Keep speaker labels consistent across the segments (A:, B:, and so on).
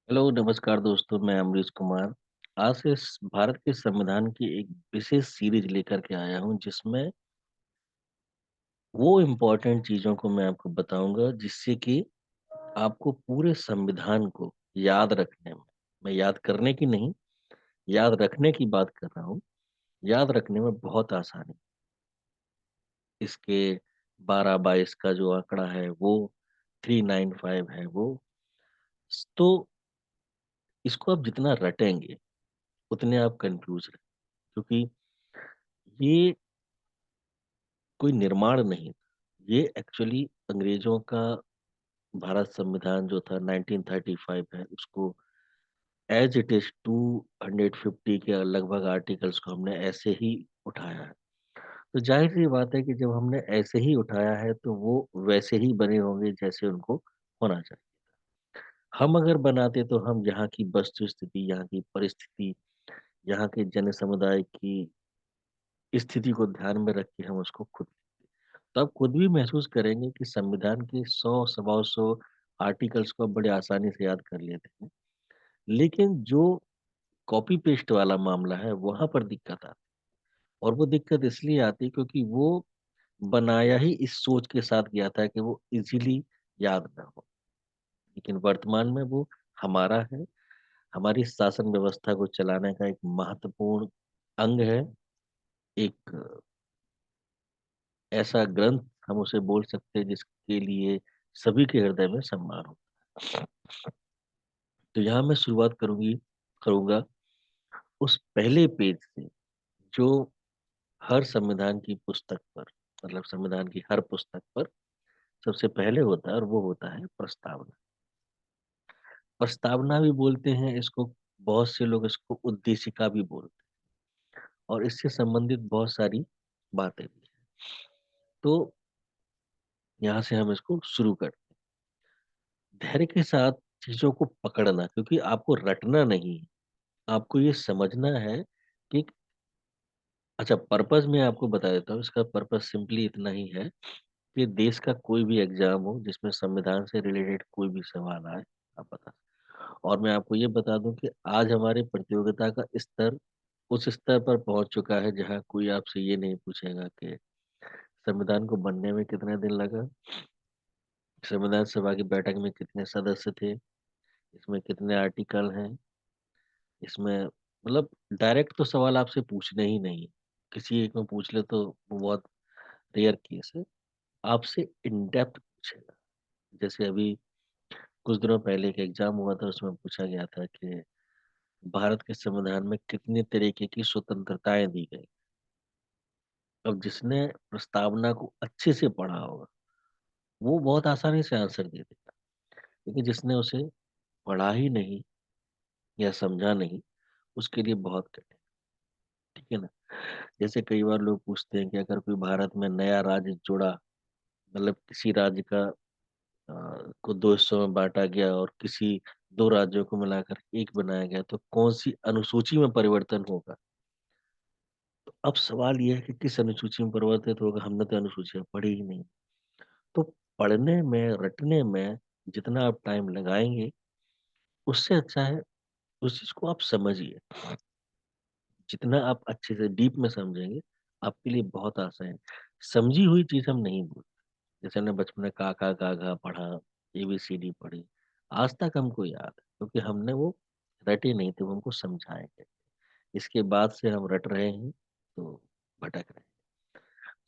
A: Hello, नमस्कार दोस्तों, मैं अमरीश कुमार। आज से भारत के संविधान की एक विशेष सीरीज लेकर के आया हूँ, जिसमें वो इम्पोर्टेंट चीज़ों को मैं आपको बताऊँगा, जिससे कि आपको पूरे संविधान को याद रखने में, मैं याद करने की नहीं, याद रखने की बात कर रहा हूँ, याद रखने में बहुत आसानी। इसके 12-22 का जो आंकड़ा है, वो 395 है वो। तो इसको आप जितना रटेंगे, उतने आप कन्फ्यूज़ रहेंगे, क्योंकि ये कोई निर्माण नहीं था। ये एक्चुअली अंग्रेज़ों का भारत संविधान जो था 1935 है, उसको एज़ इट इज़ 250 के लगभग आर्टिकल्स को हमने ऐसे ही उठाया है। तो ज़ाहिर-सी बात है कि जब हमने ऐसे ही उठाया है, तो वो वैसे ही बने होंगे जैसे उनको होना चाहिए। हम अगर बनाते तो हम यहाँ की वस्तु-स्थिति, यहाँ की परिस्थिति, यहाँ के जन समुदाय की स्थिति को ध्यान में रख के हम उसको खुद तो आप खुद भी महसूस करेंगे कि संविधान के 100 सवा सौ आर्टिकल्स को आप बड़े आसानी से याद कर लेते हैं। लेकिन जो कॉपी पेस्ट वाला मामला है, वहाँ पर दिक्कत आती है और वो दिक्कत इसलिए आती है क्योंकि वो बनाया ही इस सोच के साथ गया था कि वो ईज़िली याद ना हो। लेकिन वर्तमान में वो हमारा है, हमारी शासन व्यवस्था को चलाने का एक महत्वपूर्ण अंग है, एक ऐसा ग्रंथ हम उसे बोल सकते हैं जिसके लिए सभी के हृदय में सम्मान हो। तो यहाँ मैं शुरुआत करूँगा उस पहले पेज से जो हर संविधान की पुस्तक पर मतलब संविधान की हर पुस्तक पर सबसे पहले होता है और वो होता है प्रस्तावना। प्रस्तावना भी बोलते हैं इसको, बहुत से लोग इसको उद्देशिका भी बोलते हैं और इससे संबंधित बहुत सारी बातें भी हैं। तो यहाँ से हम इसको शुरू करते हैं। धैर्य के साथ चीज़ों को पकड़ना क्योंकि आपको रटना नहीं है, आपको ये समझना है कि अच्छा पर्पज़ मैं आपको बता देता हूँ, इसका पर्पज़ सिंपली इतना ही है कि देश का कोई भी एग्ज़ाम हो जिसमें संविधान से रिलेटेड कोई भी सवाल आए, आप बता और मैं आपको ये बता दूँ कि आज हमारी प्रतियोगिता का स्तर उस स्तर पर पहुँच चुका है जहाँ कोई आपसे ये नहीं पूछेगा कि संविधान को बनने में कितने दिन लगा, संविधान सभा की बैठक में कितने सदस्य थे, इसमें कितने आर्टिकल हैं, इसमें मतलब डायरेक्ट तो सवाल आपसे पूछने ही नहीं। किसी एक में पूछ ले तो वो बहुत रेयर केस है। आपसे इन डेप्थ पूछेगा। जैसे अभी कुछ दिनों पहले एक एग्ज़ाम हुआ था उसमें पूछा गया था कि भारत के संविधान में कितने तरीके की स्वतंत्रताएँ दी गई। अब जिसने प्रस्तावना को अच्छे से पढ़ा होगा, वो बहुत आसानी से आंसर दे देगा। लेकिन जिसने उसे पढ़ा ही नहीं या समझा नहीं, उसके लिए बहुत कठिन, ठीक है ना? जैसे कई बार लोग पूछते हैं कि अगर कोई भारत में नया राज्य जुड़ा, मतलब किसी राज्य का को 2 हिस्सों में बाँटा गया और किसी 2 राज्यों को मिलाकर एक बनाया गया, तो कौन-सी अनुसूची में परिवर्तन होगा? तो अब सवाल ये है कि किस अनुसूची में परिवर्तित होगा? हमने तो अनुसूचियाँ पढ़ी ही नहीं। तो पढ़ने में, रटने में जितना आप टाइम लगाएँगे, उससे अच्छा है उस चीज़ को आप समझिए। जितना आप अच्छे से डीप में समझेंगे, आपके लिए बहुत आसान है। समझी हुई चीज़ हम नहीं भूलते। जैसे हमने बचपन में का, गा, घा पढ़ा, एबीसीडी पढ़ी, आज तक हमको याद है क्योंकि हमने वो रटे नहीं थे, वो हमको समझाए गए। इसके बाद से हम रट रहे हैं, तो भटक रहे हैं।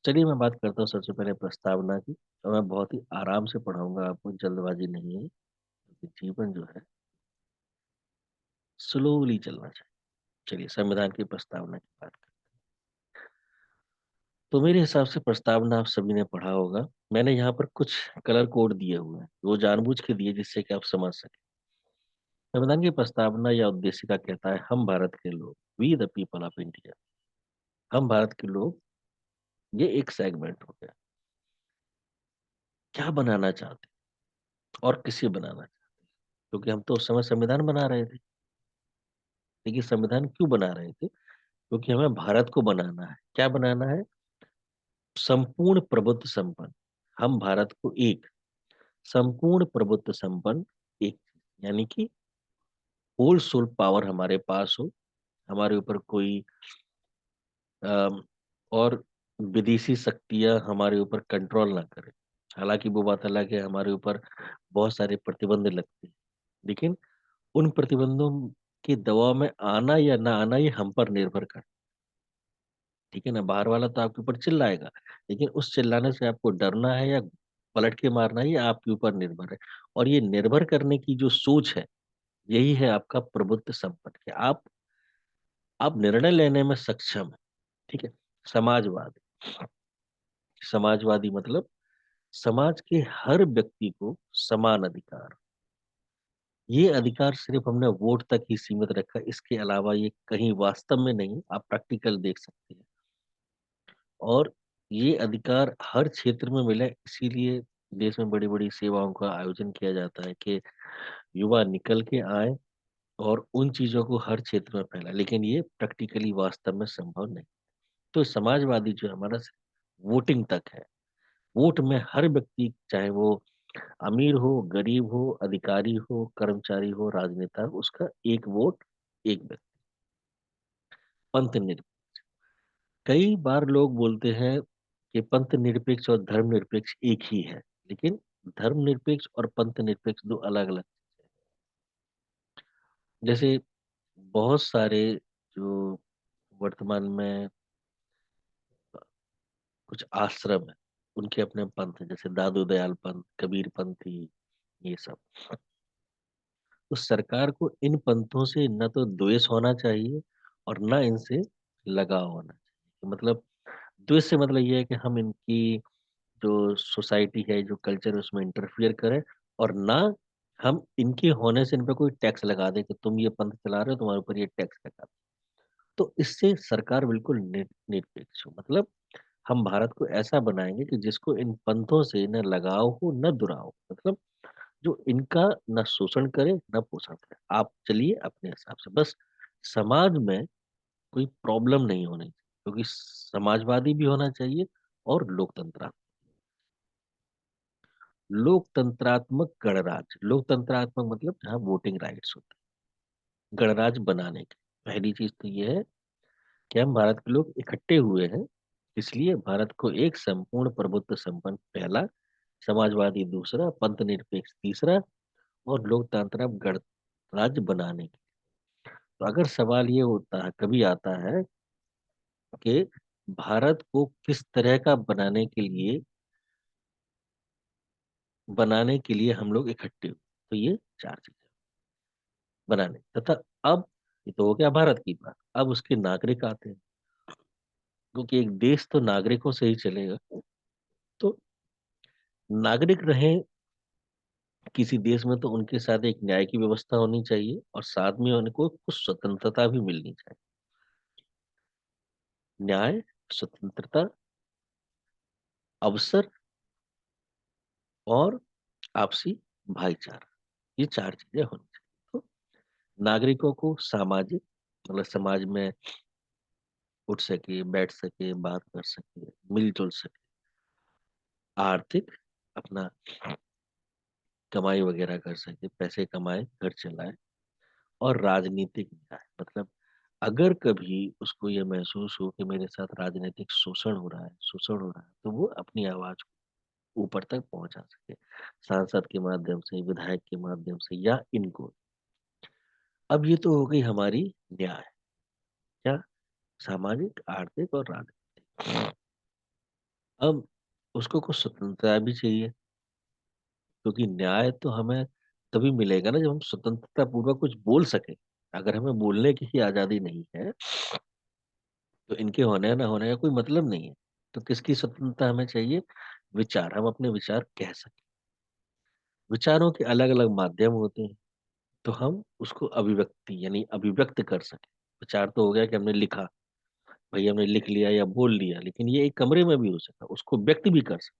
A: चलिए मैं बात करता हूँ सबसे पहले प्रस्तावना की और मैं बहुत ही आराम से पढ़ाऊँगा आपको, जल्दबाज़ी नहीं है, क्योंकि जीवन जो है स्लोली चलना चाहिए। चलिए संविधान की प्रस्तावना की बात करें। तो मेरे हिसाब से प्रस्तावना आप सभी ने पढ़ा होगा। मैंने यहाँ पर कुछ कलर कोड दिए हुए हैं, वो जानबूझ के दिए जिससे कि आप समझ सकें। संविधान की प्रस्तावना या उद्देशिका कहता है हम भारत के लोग, we the people of India. हम भारत के लोग, ये एक सेगमेंट हो गया। क्या बनाना चाहते हैं और किसे बनाना चाहते हैं? क्योंकि हम तो उस समय संविधान बना रहे थे। देखिए संविधान क्यों बना रहे थे? क्योंकि हमें भारत को बनाना है। क्या बनाना है? संपूर्ण प्रभुत्व संपन्न। हम भारत को एक संपूर्ण प्रभुत्व संपन्न एक यानी कि होल सोल पावर हमारे पास हो, हमारे ऊपर कोई अम, और विदेशी शक्तियां हमारे ऊपर कंट्रोल ना करें। हालांकि वो बात अलग है, हमारे ऊपर बहुत सारे प्रतिबंध लगते हैं, लेकिन उन प्रतिबंधों के दबाव में आना या ना आना ये हम पर निर्भर करता है। ठीक है ना, बाहर वाला तो आपके ऊपर चिल्लाएगा, लेकिन उस चिल्लाने से आपको डरना है या पलट के मारना है, ये आपके ऊपर निर्भर है। और ये निर्भर करने की जो सोच है, यही है आपका प्रभुत्व संपन्न है। आप निर्णय लेने में सक्षम है। ठीक है। समाजवादी, समाजवादी मतलब समाज के हर व्यक्ति को समान अधिकार। ये अधिकार सिर्फ हमने वोट तक ही सीमित रखा, इसके अलावा ये कहीं वास्तव में नहीं, आप प्रैक्टिकल देख सकते हैं। और ये अधिकार हर क्षेत्र में मिले, इसीलिए देश में बड़ी बड़ी सेवाओं का आयोजन किया जाता है कि युवा निकल के आए और उन चीजों को हर क्षेत्र में फैलाए, लेकिन ये प्रैक्टिकली वास्तव में संभव नहीं। तो समाजवादी जो हमारा वोटिंग तक है, वोट में हर व्यक्ति, चाहे वो अमीर हो, गरीब हो, अधिकारी हो, कर्मचारी हो, राजनेता हो, उसका एक वोट, एक व्यक्ति। पंथ निरपेक्ष, कई बार लोग बोलते हैं कि पंथ निरपेक्ष और धर्मनिरपेक्ष एक ही है, लेकिन धर्मनिरपेक्ष और पंथ निरपेक्ष दो अलग अलग। जैसे बहुत सारे जो वर्तमान में कुछ आश्रम है, उनके अपने पंथ है, जैसे दादू दयाल पंथ, कबीर पंथी, ये सब। तो सरकार को इन पंथों से न तो द्वेष होना चाहिए और न इनसे लगाव होना चाहिए। मतलब द्वेष से मतलब ये है कि हम इनकी जो सोसाइटी है, जो कल्चर है, उसमें इंटरफियर करें, और ना हम इनके होने से इन पे कोई टैक्स लगा दे कि तुम ये पंथ चला रहे हो, तुम्हारे ऊपर ये टैक्स लगा दो। तो इससे सरकार बिल्कुल निरपेक्ष हो। मतलब हम भारत को ऐसा बनाएंगे कि जिसको इन पंथों से न लगाव हो न दुराव हो। मतलब जो इनका न शोषण करे न पोषण करे, आप चलिए अपने हिसाब से, बस समाज में कोई प्रॉब्लम नहीं होनी चाहिए, क्योंकि समाजवादी भी होना चाहिए और लोकतंत्र, लोकतंत्रात्मक गणराज्य। लोकतंत्रात्मक मतलब जहाँ वोटिंग राइट्स होते हैं। गणराज्य बनाने की पहली चीज तो ये है कि हम भारत के लोग इकट्ठे हुए हैं, इसलिए भारत को एक संपूर्ण प्रभुत्व संपन्न पहला, समाजवादी दूसरा, पंथ निरपेक्ष तीसरा, और लोकतांत्रिक गणराज्य बनाने की। तो अगर सवाल ये होता है, कभी आता है कि भारत को किस तरह का बनाने के लिए हम लोग इकट्ठे हुए, तो ये चार चीजें बनाने तथा, अब ये तो हो गया भारत की बात, अब उसके नागरिक आते हैं, क्योंकि एक देश तो नागरिकों से ही चलेगा। तो नागरिक रहे किसी देश में, तो उनके साथ एक न्याय की व्यवस्था होनी चाहिए और साथ में उनको कुछ स्वतंत्रता भी मिलनी चाहिए। न्याय, स्वतंत्रता, अवसर और आपसी भाईचारा, ये चार चीजें होनी चाहिए। तो नागरिकों को सामाजिक, मतलब समाज में उठ सके, बैठ सके, बात कर सके, मिलजुल सके, आर्थिक, अपना कमाई वगैरह कर सके, पैसे कमाए, घर चलाए, और राजनीतिक न्याय मतलब अगर कभी उसको ये महसूस हो कि मेरे साथ राजनीतिक शोषण हो रहा है, तो वो अपनी आवाज को ऊपर तक पहुंचा सके, सांसद के माध्यम से, विधायक के माध्यम से, या इनको। अब ये तो हो गई हमारी न्याय, क्या, सामाजिक, आर्थिक और राजनीतिक। अब उसको कुछ स्वतंत्रता भी चाहिए, क्योंकि न्याय तो हमें तभी मिलेगा ना जब हम स्वतंत्रता पूर्वक कुछ बोल सके। अगर हमें बोलने की ही आजादी नहीं है, तो इनके होने या ना होने का कोई मतलब नहीं है। तो किसकी स्वतंत्रता हमें चाहिए? विचार, हम अपने विचार कह सकें। विचारों के अलग अलग माध्यम होते हैं, तो हम उसको अभिव्यक्ति यानी अभिव्यक्त कर सकें। विचार तो हो गया कि हमने लिखा, भाई हमने लिख लिया या बोल लिया, लेकिन ये एक कमरे में भी हो सकता है, उसको व्यक्त भी कर सकते।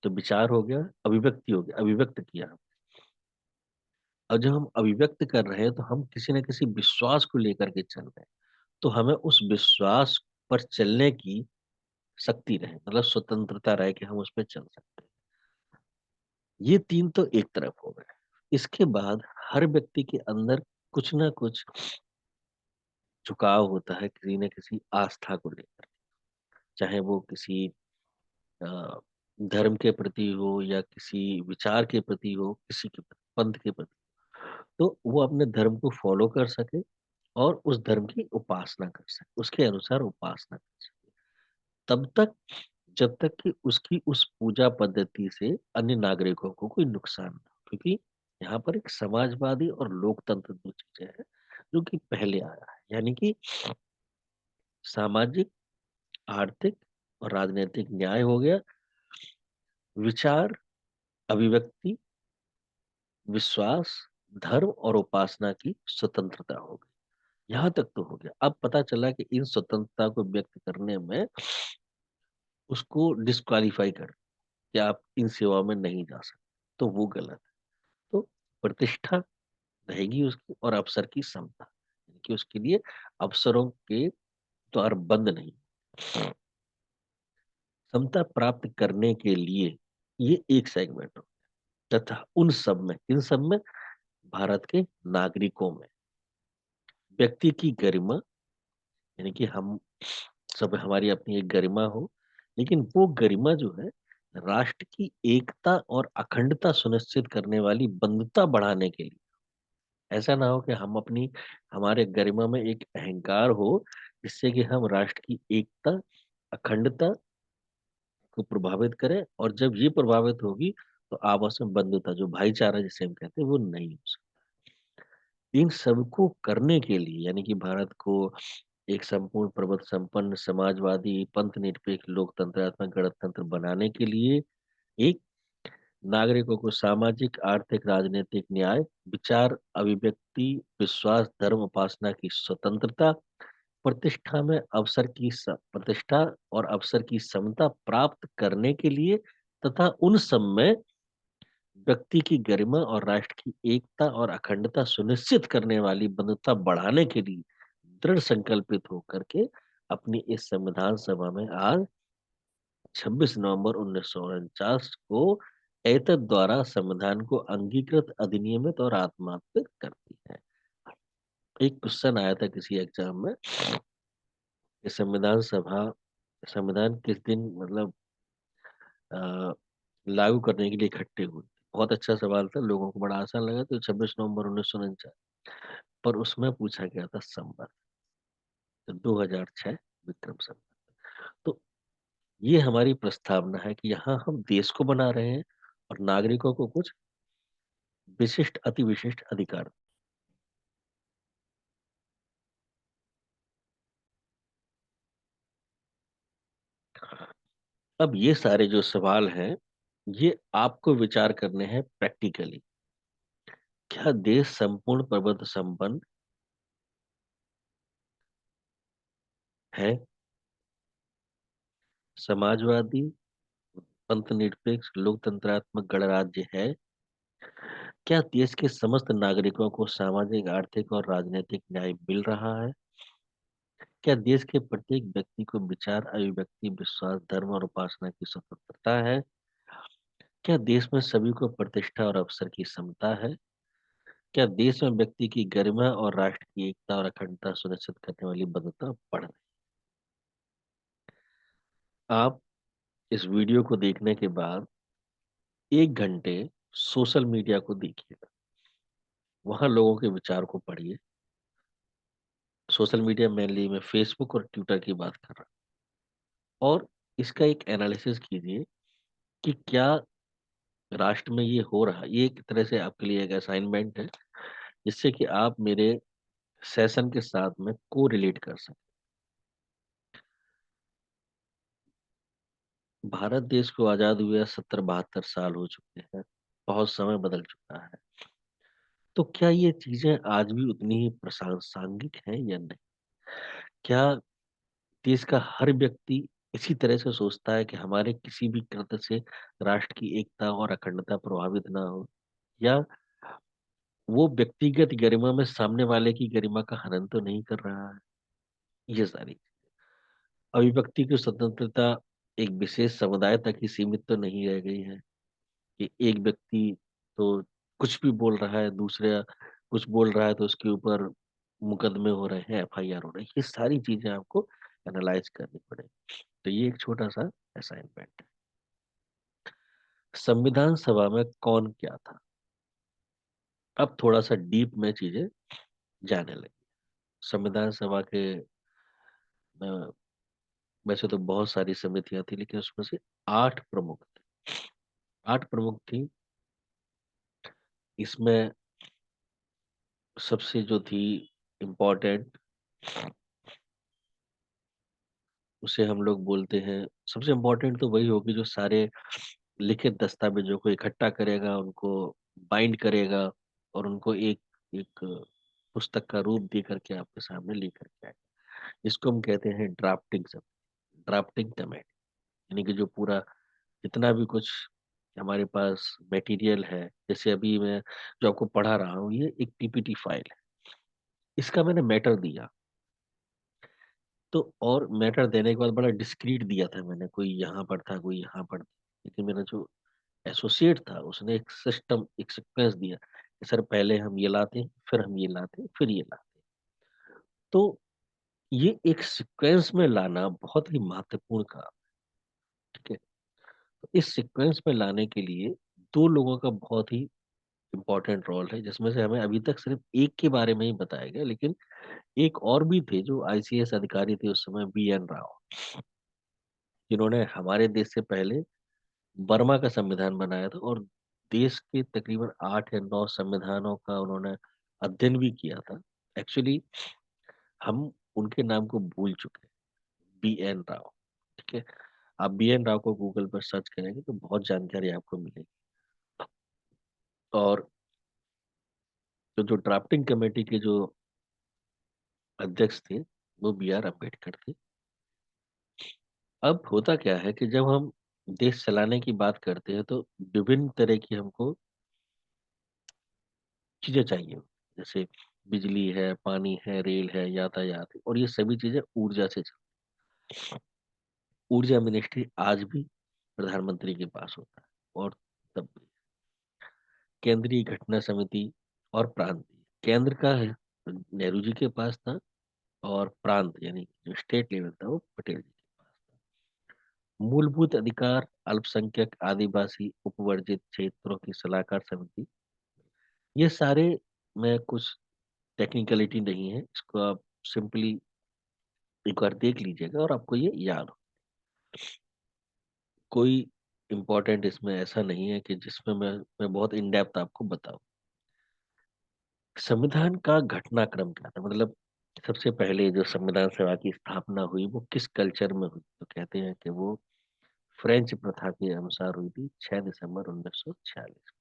A: तो विचार हो गया, अभिव्यक्ति हो गया, अभिव्यक्त किया। और जब हम अभिव्यक्त कर रहे हैं, तो हम किसी न किसी विश्वास को लेकर के चल रहे हैं, तो हमें उस विश्वास पर चलने की शक्ति रहे, मतलब स्वतंत्रता रहे कि हम उस पर चल सकते हैं। ये तीन तो एक तरफ हो गए। इसके बाद हर व्यक्ति के अंदर कुछ ना कुछ झुकाव होता है किसी न किसी आस्था को लेकर, चाहे वो किसी अ, धर्म के प्रति हो या किसी विचार के प्रति हो, किसी के प्रति, पंथ के प्रति। तो वो अपने धर्म को फॉलो कर सके और उस धर्म की उपासना कर सके, उसके अनुसार उपासना कर सके। तब तक, जब तक कि उसकी उस पूजा पद्धति से अन्य नागरिकों को कोई नुकसान ना हो। क्योंकि यहाँ पर एक समाजवादी और लोकतंत्र दो चीजें हैं जो कि पहले आया है, यानी कि सामाजिक, आर्थिक और राजनीतिक न्याय हो गया, विचार, अभिव्यक्ति, विश्वास, धर्म और उपासना की स्वतंत्रता हो गई। यहाँ तक तो हो गया। अब पता चला कि इन स्वतंत्रता को व्यक्त करने में उसको डिस्क्वालीफाई कर, कि आप इन सेवाओं में नहीं जा सकते, तो वो गलत है। तो प्रतिष्ठा रहेगी उसकी और अवसर की समता, यानी कि उसके लिए अवसरों के द्वार बंद नहीं। समता प्राप्त करने के लिए ये एक सेगमेंट हो, तथा उन सब में, इन सब में, भारत के नागरिकों में व्यक्ति की गरिमा, यानी कि हम सब, हमारी अपनी एक गरिमा हो, लेकिन वो गरिमा जो है राष्ट्र की एकता और अखंडता सुनिश्चित करने वाली बंधुता बढ़ाने के लिए। ऐसा ना हो कि हम अपनी, हमारे गरिमा में एक अहंकार हो जिससे कि हम राष्ट्र की एकता, अखंडता को प्रभावित करें, और जब ये प्रभावित होगी तो आपस में बंधुता, जो भाईचारा जिसे हम कहते हैं, वो नहीं हो सकता। इन सबको करने के लिए, यानी कि भारत को एक संपूर्ण प्रबुद्ध संपन्न समाजवादी पंथ निरपेक्ष लोकतंत्रात्मक गणतंत्र बनाने के लिए, एक, नागरिकों को सामाजिक, आर्थिक, राजनीतिक न्याय, विचार, अभिव्यक्ति, विश्वास, धर्म, उपासना की स्वतंत्रता, प्रतिष्ठा और अवसर की समता प्राप्त करने के लिए, तथा उन सब में व्यक्ति की गरिमा और राष्ट्र की एकता और अखंडता सुनिश्चित करने वाली बंधुता बढ़ाने के लिए दृढ़ संकल्पित होकर के अपनी इस संविधान सभा में आज 26 नवंबर 1949 को एतद द्वारा संविधान को अंगीकृत, अधिनियमित और आत्मार्पित करती है। एक क्वेश्चन आया था किसी एग्जाम में कि संविधान सभा, संविधान किस दिन मतलब अ, लागू करने के लिए इकट्ठे हुए। बहुत अच्छा सवाल था, लोगों को बड़ा आसान लगा, तो 26 नवंबर 1949, पर उसमें पूछा गया था संवत, तो 2006 विक्रम संवत। तो ये हमारी प्रस्तावना है कि यहाँ हम देश को बना रहे हैं और नागरिकों को कुछ विशिष्ट, अति विशिष्ट अधिकार। अब ये सारे जो सवाल हैं, ये आपको विचार करने हैं प्रैक्टिकली। क्या देश संपूर्ण प्रबुद्ध संपन्न है, समाजवादी, पंथ निरपेक्ष लोकतंत्रात्मक गणराज्य है? क्या देश के समस्त नागरिकों को सामाजिक, आर्थिक और राजनीतिक न्याय मिल रहा है? क्या देश के प्रत्येक व्यक्ति को विचार, अभिव्यक्ति, विश्वास, धर्म और उपासना की स्वतंत्रता है? क्या देश में सभी को प्रतिष्ठा और अवसर की समता है? क्या देश में व्यक्ति की गरिमा और राष्ट्र की एकता और अखंडता सुनिश्चित करने वाली बंधुता बढ़ रही? आप इस वीडियो को देखने के बाद 1 घंटे सोशल मीडिया को देखिएगा, वहां लोगों के विचार को पढ़िए। सोशल मीडिया मेनली मैं फेसबुक और ट्विटर की बात कर रहा हूँ, और इसका एक एनालिसिस कीजिए कि क्या राष्ट्र में ये हो रहा है। ये एक तरह से आपके लिए एक असाइनमेंट है, जिससे कि आप मेरे सेशन के साथ में को रिलेट कर सकें। भारत देश को आजाद हुए 70-72 साल हो चुके हैं, बहुत समय बदल चुका है। तो क्या ये चीजें आज भी उतनी ही प्रासंगिक हैं या नहीं? क्या देश का हर व्यक्ति इसी तरह से सोचता है कि हमारे किसी भी कृत्य से राष्ट्र की एकता और अखंडता प्रभावित ना हो, या वो व्यक्तिगत गरिमा में सामने वाले की गरिमा का हनन तो नहीं कर रहा है? ये सारी अभिव्यक्ति की स्वतंत्रता एक विशेष समुदाय तक ही सीमित तो नहीं रह गई है कि एक व्यक्ति तो कुछ भी बोल रहा है, दूसरा कुछ बोल रहा है तो उसके ऊपर मुकदमे हो रहे हैं, एफआईआर हो रही है। ये सारी चीज़ें आपको एनालाइज़ करनी पड़ेगी। तो ये एक छोटा-सा असाइनमेंट है। संविधान सभा में कौन क्या था? अब थोड़ा-सा डीप में चीज़ें जाने लगी। संविधान सभा के अ, वैसे तो बहुत सारी समितियाँ थी, लेकिन उसमें से 8 प्रमुख थे। 8 प्रमुख थी। इसमें सबसे जो थी इम्पोर्टेंट, उसे हम लोग बोलते हैं, सबसे इम्पोर्टेंट तो वही होगी जो सारे लिखित दस्तावेज़ों को इकट्ठा करेगा, उनको बाइंड करेगा और उनको एक एक पुस्तक का रूप दे करके आपके सामने लेकर के आएगा। इसको हम कहते हैं ड्राफ्टिंग कमेटी। यानी कि जो पूरा जितना भी कुछ हमारे पास मटेरियल है, जैसे अभी मैं जो आपको पढ़ा रहा हूँ, ये एक पीपीटी फाइल है। इसका मैंने मैटर दिया, तो और मैटर देने के बाद बड़ा डिस्क्रीट दिया था मैंने, कोई यहाँ पर था, कोई यहाँ पर था। लेकिन मेरा जो एसोसिएट था, उसने एक सिस्टम, एक सीक्वेंस दिया कि सर पहले हम ये लाते हैं, फिर हम ये लाते हैं, फिर ये लाते हैं। तो ये एक सीक्वेंस में लाना बहुत ही महत्वपूर्ण काम, ठीक है? तो इस सीक्वेंस में लाने के लिए 2 लोगों का बहुत ही इम्पोर्टेंट रोल है, जिसमें से हमें अभी तक सिर्फ एक के बारे में ही बताया गया, लेकिन एक और भी थे जो आईसीएस अधिकारी थे उस समय, बीएन राव, जिन्होंने हमारे देश से पहले बर्मा का संविधान बनाया था और देश के तकरीबन 8 या 9 संविधानों का उन्होंने अध्ययन भी किया था। एक्चुअली हम उनके नाम को भूल चुके हैं, बीएन राव, ठीक है? आप बीएन राव को गूगल पर सर्च करेंगे तो बहुत जानकारी आपको मिलेगी। और जो ड्राफ्टिंग कमेटी के जो अध्यक्ष थे, वो बी आर अम्बेडकर थे। अब होता क्या है कि जब हम देश चलाने की बात करते हैं तो विभिन्न तरह की हमको चीजें चाहिए, जैसे बिजली है, पानी है, रेल है, यातायात है, और ये सभी चीजें ऊर्जा से ऊर्जा मिनिस्ट्री आज भी प्रधानमंत्री के पास होता है, और तब भी केंद्रीय घटना समिति और प्रांत, केंद्र का है नेहरू जी के पास था, और प्रांत यानी जो स्टेट लेवल था वो पटेल जी के पास था। मूलभूत अधिकार, अल्पसंख्यक, आदिवासी, उपवर्जित क्षेत्रों की सलाहकार समिति, ये सारे में कुछ टेक्निकलिटी नहीं है, इसको आप सिंपली एक बार देख लीजिएगा और आपको ये याद हो। कोई इम्पोर्टेंट इसमें ऐसा नहीं है कि जिसमें मैं बहुत इन डेप्थ आपको बताऊं। संविधान का घटनाक्रम क्या था, मतलब सबसे पहले जो संविधान सभा की स्थापना हुई वो किस कल्चर में हुई, तो कहते हैं कि वो फ्रेंच प्रथा के अनुसार हुई थी 6 दिसंबर 1946।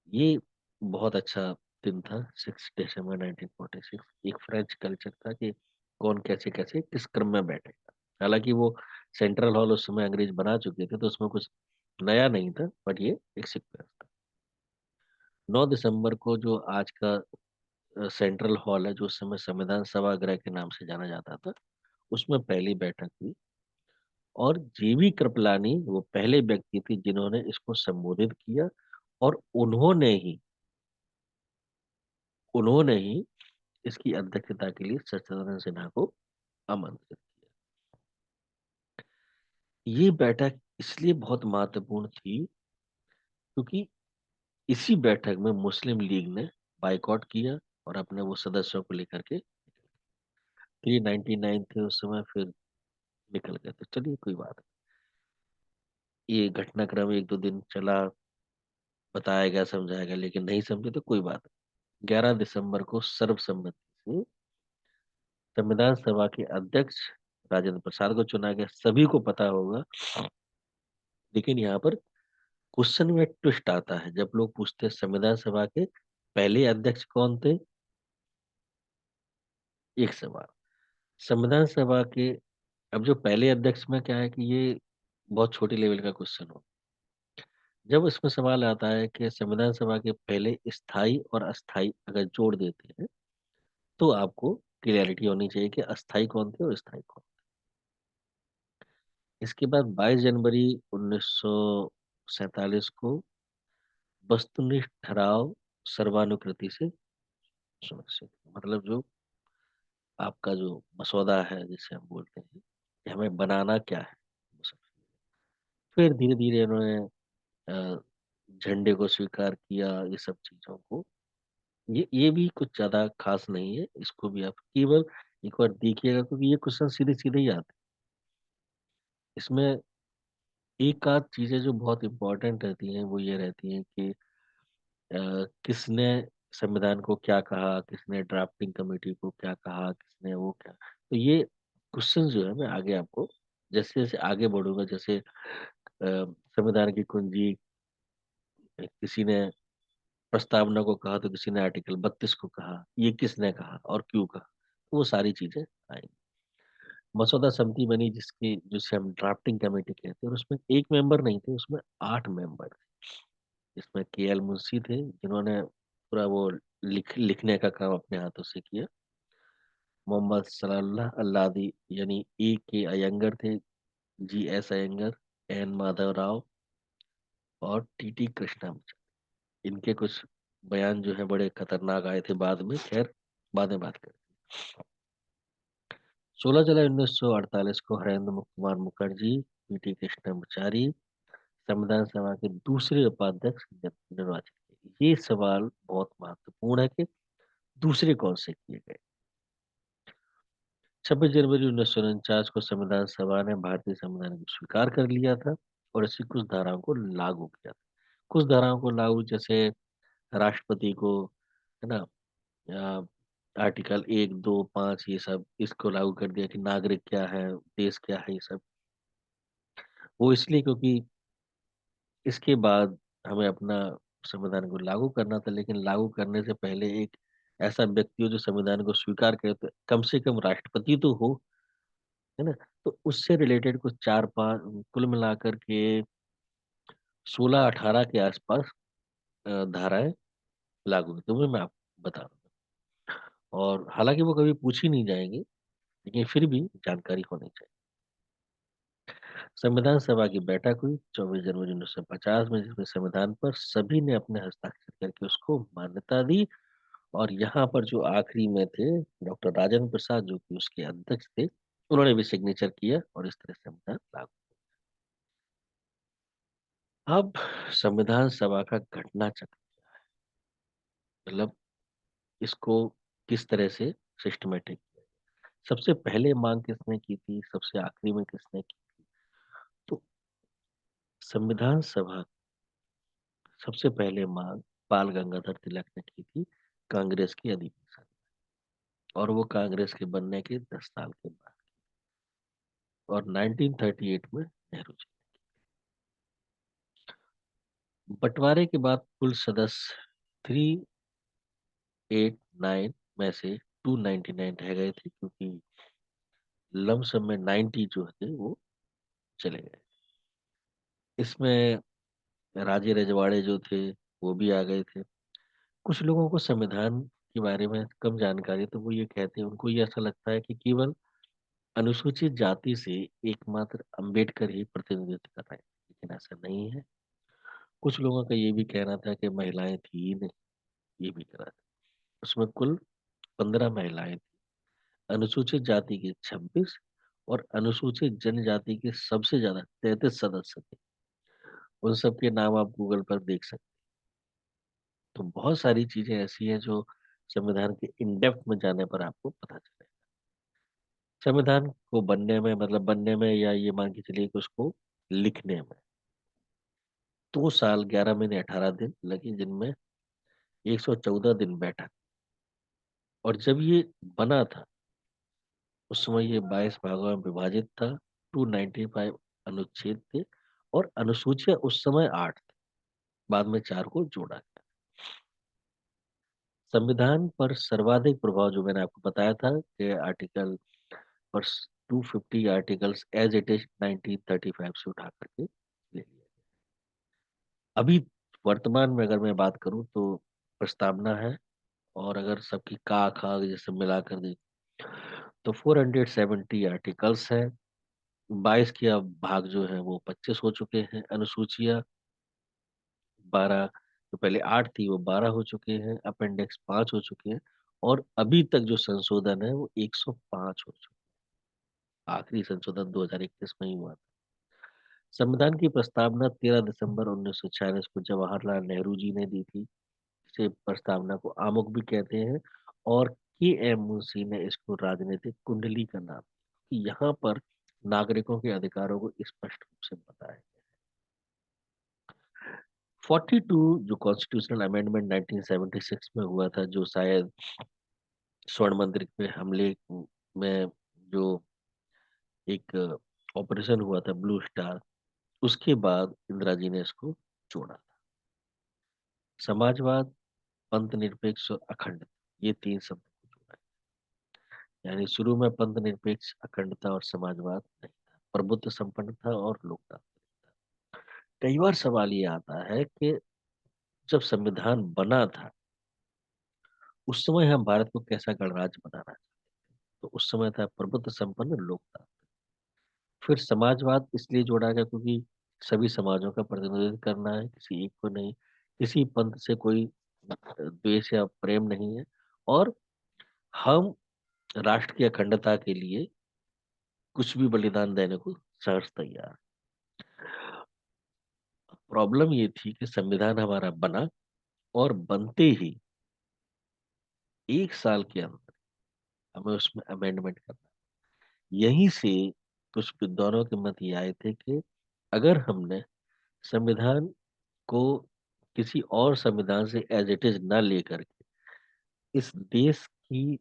A: ये बहुत अच्छा दिन था, 6 दिसंबर 1946। एक फ्रेंच कल्चर था कि कौन कैसे कैसे किस क्रम में बैठेगा। हालांकि वो सेंट्रल हॉल उस समय अंग्रेज बना चुके थे, तो उसमें कुछ नया नहीं था, बट ये एक सीक्वेंस था। 9 दिसंबर को जो आज का सेंट्रल हॉल है, जो उस समय संविधान सभागृह के नाम से जाना जाता था, उसमें पहली बैठक हुई, और जेबी कृपलानी वो पहले व्यक्ति थी जिन्होंने इसको संबोधित किया, और उन्होंने ही इसकी अध्यक्षता के लिए सत्येंद्र सिन्हा को आमंत्रित किया। ये बैठक इसलिए बहुत महत्वपूर्ण थी क्योंकि इसी बैठक में मुस्लिम लीग ने बाइकआउट किया और अपने वो सदस्यों को लेकर के 399 थे उस समय, फिर निकल गए। तो चलिए कोई बात नहीं। ये घटनाक्रम 1-2 दिन चला, बताया गया, समझाया गया, लेकिन नहीं समझे तो कोई बात नहीं। 11 दिसंबर को सर्वसम्मति से संविधान सभा के अध्यक्ष राजेंद्र प्रसाद को चुना गया। सभी को पता होगा, लेकिन यहाँ पर क्वेश्चन में ट्विस्ट आता है जब लोग पूछते हैं संविधान सभा के पहले अध्यक्ष कौन थे। एक सवाल, संविधान सभा के अब जो पहले अध्यक्ष में क्या है कि ये बहुत छोटे लेवल का क्वेश्चन हो। जब इसमें सवाल आता है कि संविधान सभा के पहले स्थायी और अस्थायी अगर जोड़ देते हैं, तो आपको क्लियरिटी होनी चाहिए कि अस्थायी कौन थे और स्थायी कौन। इसके बाद 22 जनवरी 1947 को वस्तुनिष्ठ ठहराव सर्वानुकृति से सुनिश्चित, मतलब जो आपका जो मसौदा है जिसे हम बोलते हैं कि हमें बनाना क्या है। फिर धीरे धीरे उन्होंने अ, झंडे को स्वीकार किया, ये सब चीजों को। ये भी कुछ ज्यादा खास नहीं है, इसको भी आप केवल एक बार देखिएगा, क्योंकि ये क्वेश्चन सीधे सीधे ही आते हैं। इसमें एक आध चीजें जो बहुत इंपॉर्टेंट रहती हैं वो ये रहती हैं कि किसने संविधान को क्या कहा, किसने ड्राफ्टिंग कमेटी को क्या कहा, किसने वो क्या। तो ये क्वेश्चन जो है मैं आगे आपको जैसे जैसे आगे बढ़ूंगा, जैसे संविधान की कुंजी किसी ने प्रस्तावना को कहा, तो किसी ने आर्टिकल 32 को कहा, ये किसने कहा और क्यों कहा, तो वो सारी चीजें आएंगी। मसौदा समिति बनी जिसकी जिसे हम ड्राफ्टिंग कमेटी कहते हैं, और उसमें एक मेंबर नहीं थे, उसमें 8 मेंबर थे। इसमें KL मुंशी थे जिन्होंने पूरा वो लिखने का काम अपने हाथों से किया। मोहम्मद सलाउल्लाह अल्लादी यानी A K अयंगर थे, G S Iyengar, N Madhav Rao और T T कृष्णा। इनके कुछ बयान जो है बड़े खतरनाक आए थे बाद में, खैर बाद में बात करें। 16 जुलाई 1948 को हरेंद्र कुमार मुखर्जी, P T कृष्णमाचारी संविधान सभा के दूसरे उपाध्यक्ष निर्वाचित किए। ये सवाल बहुत महत्वपूर्ण है कि दूसरे कौन से किए गए। 26 जनवरी 1949 को संविधान सभा ने भारतीय संविधान को स्वीकार कर लिया था और इसकी कुछ धाराओं को लागू किया था। कुछ धाराओं को लागू, जैसे राष्ट्रपति को, है ना, आर्टिकल 1 2 5 ये सब इसको लागू कर दिया कि नागरिक क्या है, देश क्या है, ये सब। वो इसलिए क्योंकि इसके बाद हमें अपना संविधान को लागू करना था, लेकिन लागू करने से पहले एक ऐसा व्यक्ति हो जो संविधान को स्वीकार करे, तो कम से कम राष्ट्रपति तो हो, है ना। तो उससे रिलेटेड कुछ 4 5 कुल मिलाकर के 16 18 के आसपास धाराएं लागू हुई, तो वो मैं आपको बता रहा हूँ। और हालांकि वो कभी पूछी नहीं जाएंगी, लेकिन फिर भी जानकारी होनी चाहिए। संविधान सभा की बैठक हुई 24 जनवरी 1950 में, जिसमें संविधान पर सभी ने अपने हस्ताक्षर करके उसको मान्यता दी। और यहाँ पर जो आखिरी में थे डॉक्टर राजेंद्र प्रसाद, जो कि उसके अध्यक्ष थे, उन्होंने भी सिग्नेचर किया और इस तरह से संविधान लागू। अब संविधान सभा का घटना चक्र, मतलब इसको किस तरह से सिस्टमेटिक। सबसे पहले मांग किसने की थी, सबसे आखिरी में किसने की थी। तो संविधान सभा सबसे पहले मांग बाल गंगाधर तिलक ने की थी, कांग्रेस के अधिवेशन, और वो कांग्रेस के बनने के 10 साल के बाद, और 1938 में नेहरू जी। बंटवारे के बाद कुल सदस्य 389 में से 299 रह गए थे, क्योंकि लमसम में 90 जो थे वो चले गए। इसमें राजे रजवाड़े जो थे वो भी आ गए थे। कुछ लोगों को संविधान के बारे में कम जानकारी, तो वो ये कहते हैं, उनको ये ऐसा लगता है कि केवल अनुसूचित जाति से एकमात्र अंबेडकर ही प्रतिनिधित्व कर रहे हैं, लेकिन ऐसा नहीं है। कुछ लोगों का ये भी कहना था कि महिलाएं थी ही नहीं, ये भी कहना था। उसमें कुल 15 महिलाएं थी, अनुसूचित जाति के 26 और अनुसूचित जनजाति के सबसे ज्यादा 33 सदस्य थे। उन सब के नाम आप गूगल पर देख सकते हैं। तो बहुत सारी चीजें ऐसी हैं जो संविधान के इन डेप्थ में जाने पर आपको पता चले। संविधान को बनने में, मतलब बनने में, या ये मान के चलिए कि उसको लिखने में 2 साल 11 महीने 18 दिन लगे, जिनमें 114 दिन बैठा। और जब ये बना था उस समय ये 22 भागों में विभाजित था। 295 अनुच्छेद थे, और अनुसूचियां उस समय 8 थी, बाद में 4 को जोड़ा गया। संविधान पर सर्वाधिक प्रभाव जो मैंने आपको बताया था कि आर्टिकल पर 250 आर्टिकल्स एज इट इज 1935 से उठा करके ले लिया। अभी वर्तमान में अगर मैं बात करूं तो प्रस्तावना है, और अगर सबकी का खा जैसे मिलाकर दे तो 470 आर्टिकल्स है। 22 के अब भाग जो है वो 25 हो चुके हैं। अनुसूचियां 12 तो पहले 8 थी वो 12 हो चुके हैं, अपेंडिक्स 5 हो चुके हैं, और अभी तक जो संशोधन है वो 105 हो चुके हैं। आखिरी संशोधन 2021 में ही हुआ था। संविधान की प्रस्तावना 13 दिसंबर 1946 को जवाहरलाल नेहरू जी ने दी थी। इसे प्रस्तावना को आमुख भी कहते हैं, और के एम मुंशी ने इसको राजनीतिक कुंडली का नाम दिया, कि यहाँ पर नागरिकों के अधिकारों को स्पष्ट रूप से बताया गया। 42 जो कॉन्स्टिट्यूशनल अमेंडमेंट 1976 में हुआ था, जो शायद स्वर्ण मंदिर पे हमले में जो एक ऑपरेशन हुआ था ब्लू स्टार, उसके बाद इंदिरा जी ने इसको जोड़ा था। समाजवाद, पंथ निरपेक्ष और अखंड, ये 3 शब्द को जोड़ा है। यानी शुरू में पंथ निरपेक्ष, अखंडता और समाजवाद नहीं था, प्रभुत्व संपन्न था और लोकतांत्रिक था। कई बार सवाल ये आता है कि जब संविधान बना था उस समय हम भारत को कैसा गणराज्य बनाना चाहते, तो उस समय था प्रभुत्व संपन्न लोकतांत्रिक। फिर समाजवाद इसलिए जोड़ा गया क्योंकि सभी समाजों का प्रतिनिधित्व करना है, किसी एक को नहीं, किसी पंथ से कोई द्वेष या प्रेम नहीं है, और हम राष्ट्र की अखंडता के लिए कुछ भी बलिदान देने को सहर्ष तैयार। प्रॉब्लम ये थी कि संविधान हमारा बना और बनते ही 1 साल के अंदर हमें उसमें अमेंडमेंट करना। यहीं से कुछ विद्वानों के मत ये आए थे कि अगर हमने संविधान को किसी और संविधान से एज इट इज न लेकर के इस देश की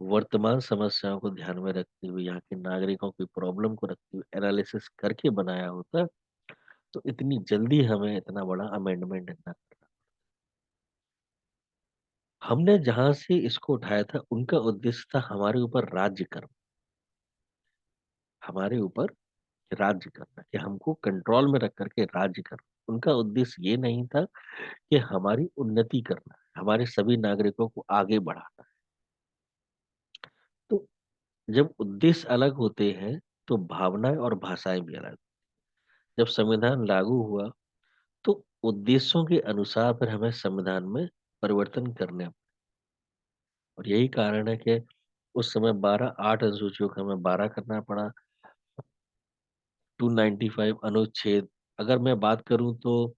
A: वर्तमान समस्याओं को ध्यान में रखते हुए, यहाँ के नागरिकों की प्रॉब्लम को रखते हुए एनालिसिस करके बनाया होता, तो इतनी जल्दी हमें इतना बड़ा अमेंडमेंट न करना। हमने जहां से इसको उठाया था उनका उद्देश्य था हमारे ऊपर राज्य करना, हमारे ऊपर राज्य करना, कि हमको कंट्रोल में रख करके राज्य करना। उनका उद्देश्य ये नहीं था कि हमारी उन्नति करना, हमारे सभी नागरिकों को आगे बढ़ाना। तो जब उद्देश्य अलग होते हैं तो भावनाएं और भाषाएं भी अलग। जब संविधान लागू हुआ तो उद्देश्यों के अनुसार फिर हमें संविधान में परिवर्तन करने, और यही कारण है कि उस समय 8 अनुसूचियों का हमें 12 करना पड़ा। 295 अनुच्छेद, अगर मैं बात करूं तो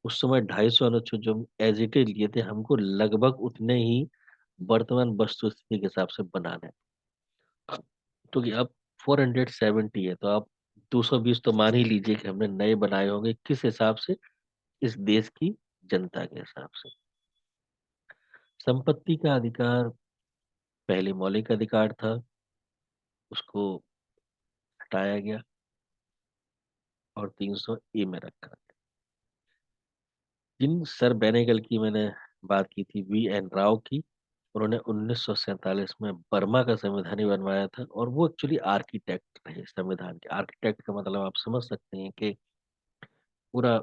A: उस समय 250 अनुच्छेद जो एज इट इज लिए थे, हमको लगभग उतने ही वर्तमान वस्तु स्थिति के हिसाब से बनाने, क्योंकि अब 470 है, तो आप 220 तो मान ही लीजिए कि हमने नए बनाए होंगे। किस हिसाब से? इस देश की जनता के हिसाब से। संपत्ति का अधिकार पहले मौलिक अधिकार था, उसको हटाया गया और 300 ए में रखा गया। जिन सर बेनेगल की मैंने बात की थी, वी एन राव की, उन्होंने 1947 में बर्मा का संविधान ही बनवाया था, और वो एक्चुअली आर्किटेक्ट रहे संविधान के। आर्किटेक्ट का मतलब आप समझ सकते हैं कि पूरा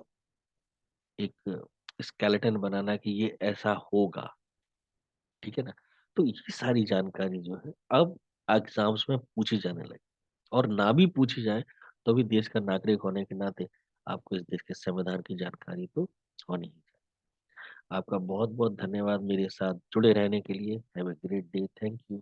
A: एक स्केलेटन बनाना कि ये ऐसा होगा, ठीक है ना। तो ये सारी जानकारी जो है अब एग्जाम्स में पूछी जाने लगी, और ना भी पूछी जाए तो भी देश का नागरिक होने के नाते आपको इस देश के संविधान की जानकारी तो होनी ही चाहिए। आपका बहुत बहुत धन्यवाद मेरे साथ जुड़े रहने के लिए। Have a great day. Thank you.